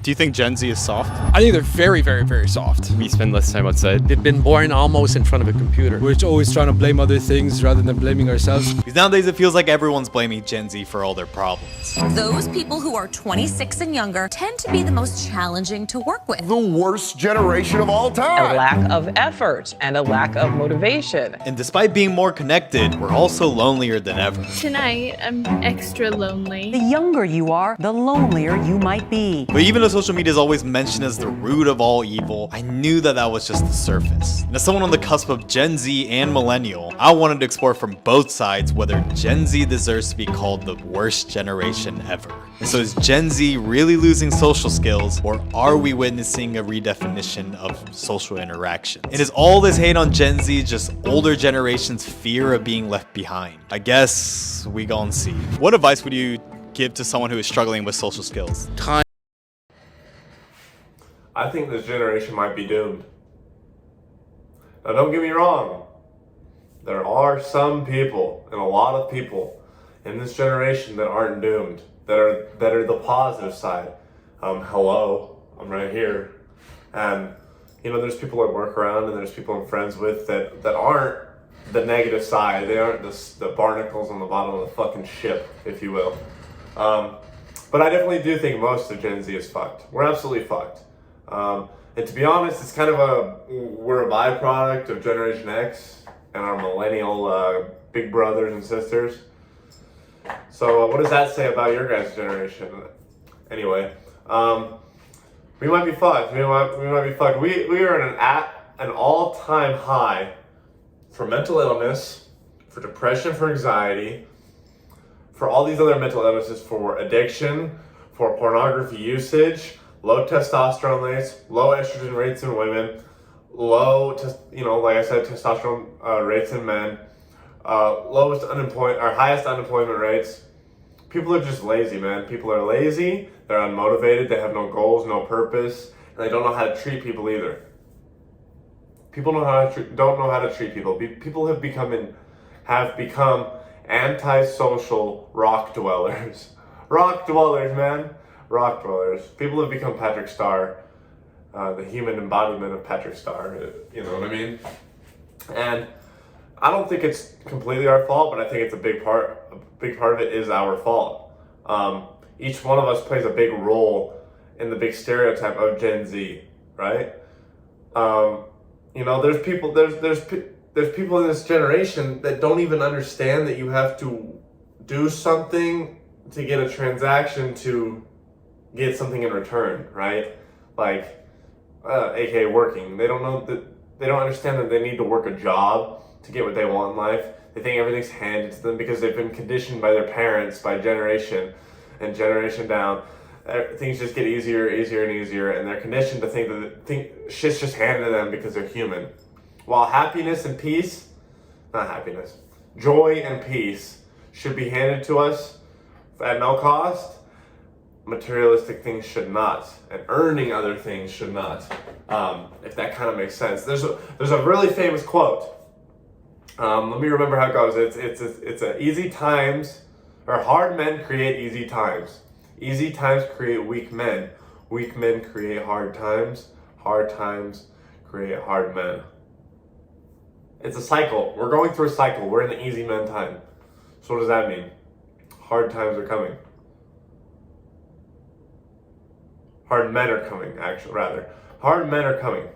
Do you think Gen Z is soft? I think they're very, very, very soft. We spend less time outside. They've been born almost in front of a computer. We're always trying to blame other things rather than blaming ourselves. Because nowadays it feels like everyone's blaming Gen Z for all their problems. Those people who are 26 and younger tend to be the most challenging to work with. The worst generation of all time. A lack of effort and a lack of motivation. And despite being more connected, we're also lonelier than ever. Tonight, I'm extra lonely. The younger you are, the lonelier you might be. But even though social media is always mentioned as the root of all evil, I knew that was just the surface. And as someone on the cusp of Gen Z and millennial, I wanted to explore from both sides whether Gen Z deserves to be called the worst generation ever. And so is Gen Z really losing social skills, or are we witnessing a redefinition of social interaction? And is all this hate on Gen Z just older generations' fear of being left behind? I guess we gon' see. What advice would you give to someone who is struggling with social skills? I think this generation might be doomed. Now don't get me wrong, there are some people, and a lot of people in this generation that aren't doomed, that are the positive side. Hello, I'm right here. And there's people I work around and there's people I'm friends with that aren't the negative side. They aren't the barnacles on the bottom of the fucking ship, if you will. But I definitely do think most of Gen Z is fucked. We're absolutely fucked. And to be honest, it's kind of we're a byproduct of Generation X and our millennial big brothers and sisters. So what does that say about your guys' generation? Anyway, we might be fucked. We might be fucked. We are at an all-time high for mental illness, for depression, for anxiety, for all these other mental illnesses, for addiction, for pornography usage, low testosterone rates, low estrogen rates in women, like I said, testosterone rates in men, highest unemployment rates. People are just lazy, man. People are lazy, they're unmotivated, they have no goals, no purpose, and they don't know how to treat people either. People don't know how to treat people. People have become antisocial rock dwellers. Rock dwellers, man. Rock dwellers. People have become Patrick Star, the human embodiment of Patrick Star. You know what I mean? And I don't think it's completely our fault, but I think it's a big part. A big part of it is our fault. Each one of us plays a big role in the big stereotype of Gen Z, right? There's people. There's people in this generation that don't even understand that you have to do something to get a transaction to get something in return, right? Like, aka working. They don't know that. They don't understand that they need to work a job to get what they want in life. They think everything's handed to them because they've been conditioned by their parents, by generation and generation down. Things just get easier and easier, and they're conditioned to think shit's just handed to them because they're human. While joy and peace should be handed to us at no cost, materialistic things should not, and earning other things should not. If that kind of makes sense. There's a really famous quote. Let me remember how it goes. It's a easy times, or hard men create easy times. Easy times create weak men. Weak men create hard times. Hard times create hard men. It's a cycle. We're going through a cycle. We're in the easy men time. So what does that mean? Hard times are coming. Hard men are coming, rather. Hard men are coming.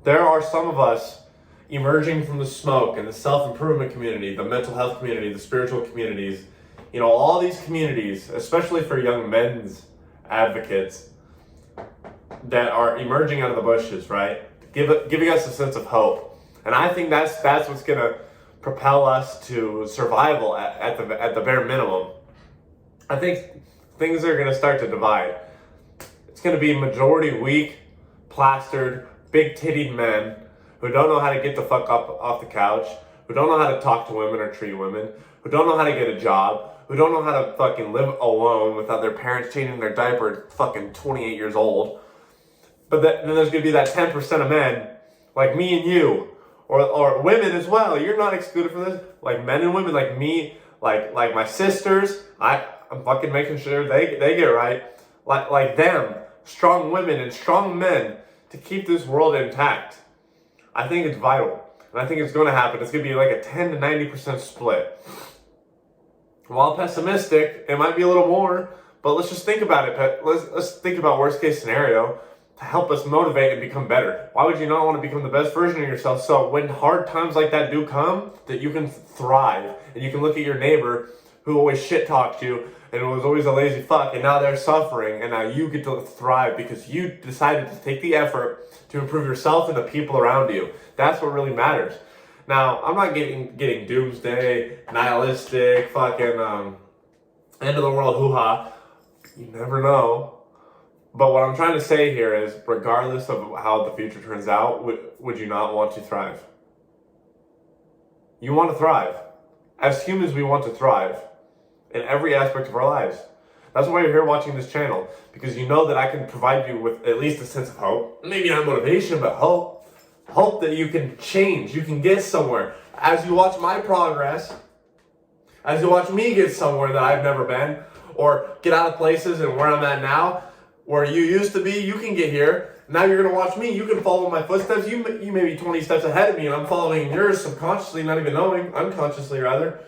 There are some of us emerging from the smoke in the self-improvement community, the mental health community, the spiritual communities, all these communities, especially for young men's advocates that are emerging out of the bushes, right? Giving us a sense of hope. And I think that's what's going to propel us to survival at the bare minimum. I think things are going to start to divide. It's going to be majority weak, plastered, big-titted men who don't know how to get the fuck up off the couch, who don't know how to talk to women or treat women, who don't know how to get a job, who don't know how to fucking live alone without their parents changing their diaper at fucking 28 years old. But then there's going to be that 10% of men, like me and you, or women as well. You're not excluded from this. Like men and women, like me, like my sisters. I'm fucking making sure they get right. Like them, strong women and strong men to keep this world intact. I think it's vital. And I think it's going to happen. It's going to be like a 10 to 90% split. While pessimistic, it might be a little more, but let's just think about it. Let's think about worst case scenario to help us motivate and become better. Why would you not want to become the best version of yourself? So when hard times like that do come, that you can thrive and you can look at your neighbor who always shit talked you and was always a lazy fuck, and now they're suffering, and now you get to thrive because you decided to take the effort to improve yourself and the people around you. That's what really matters. Now, I'm not getting doomsday, nihilistic, fucking end of the world hoo-ha. You never know. But what I'm trying to say here is, regardless of how the future turns out, would you not want to thrive? You want to thrive. As humans, we want to thrive in every aspect of our lives. That's why you're here watching this channel, because you know that I can provide you with at least a sense of hope. Maybe not motivation, but hope. Hope that you can change, you can get somewhere. As you watch my progress, as you watch me get somewhere that I've never been, or get out of places and where I'm at now, where you used to be, you can get here. Now you're gonna watch me, you can follow my footsteps. You may be 20 steps ahead of me and I'm following yours subconsciously, not even knowing, unconsciously rather.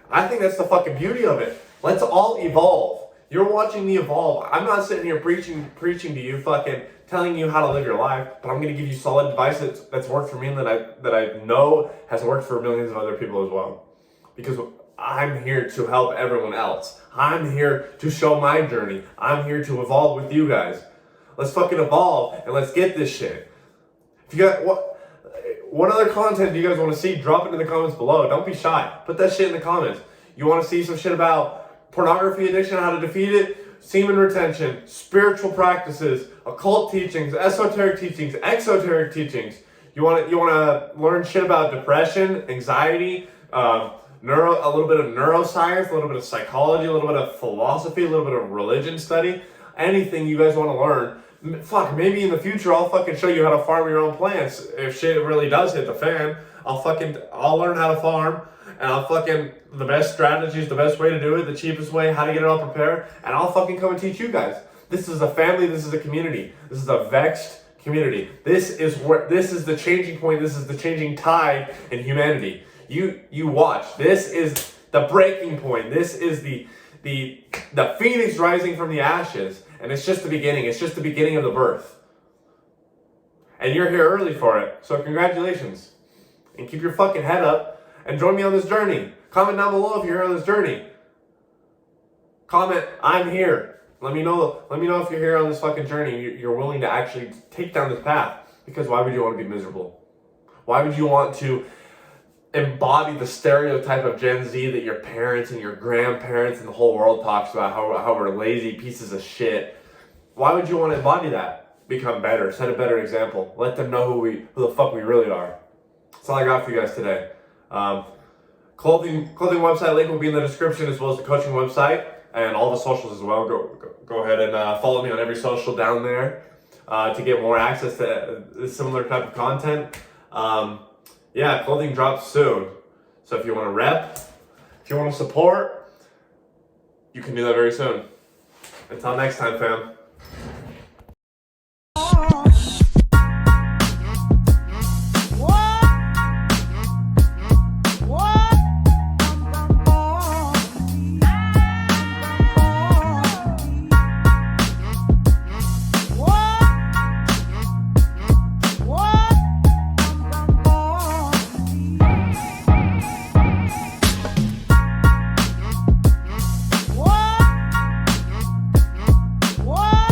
I think that's the fucking beauty of it. Let's all evolve. You're watching me evolve. I'm not sitting here preaching to you, fucking telling you how to live your life, but I'm gonna give you solid advice that's worked for me and that I know has worked for millions of other people as well. Because I'm here to help everyone else. I'm here to show my journey. I'm here to evolve with you guys. Let's fucking evolve and let's get this shit. If you got what other content do you guys want to see? Drop it in the comments below. Don't be shy. Put that shit in the comments. You want to see some shit about pornography addiction, how to defeat it, semen retention, spiritual practices, occult teachings, esoteric teachings, exoteric teachings. You want to learn shit about depression, anxiety, a little bit of neuroscience, a little bit of psychology, a little bit of philosophy, a little bit of religion study, anything you guys want to learn. Fuck, maybe in the future I'll fucking show you how to farm your own plants. If shit really does hit the fan, I'll learn how to farm, and the best strategies, the best way to do it, the cheapest way, how to get it all prepared, and I'll fucking come and teach you guys. This is a family, this is a community. This is a VEXED community. This is the changing point, this is the changing tide in humanity. You watch. This is the breaking point. This is the phoenix rising from the ashes. And it's just the beginning. It's just the beginning of the birth. And you're here early for it. So congratulations. And keep your fucking head up and join me on this journey. Comment down below if you're here on this journey. Comment, I'm here. Let me know if you're here on this fucking journey. You're willing to actually take down this path. Because why would you want to be miserable? Why would you want to embody the stereotype of Gen Z that your parents and your grandparents and the whole world talks about, how we're lazy pieces of shit? Why would you want to embody that? Become better, set a better example. Let them know who the fuck we really are. That's all I got for you guys today. Clothing website link will be in the description, as well as the coaching website and all the socials as well. Go ahead and follow me on every social down there to get more access to similar type of content. Yeah, clothing drops soon. So if you want to rep, if you want to support, you can do that very soon. Until next time, fam. What?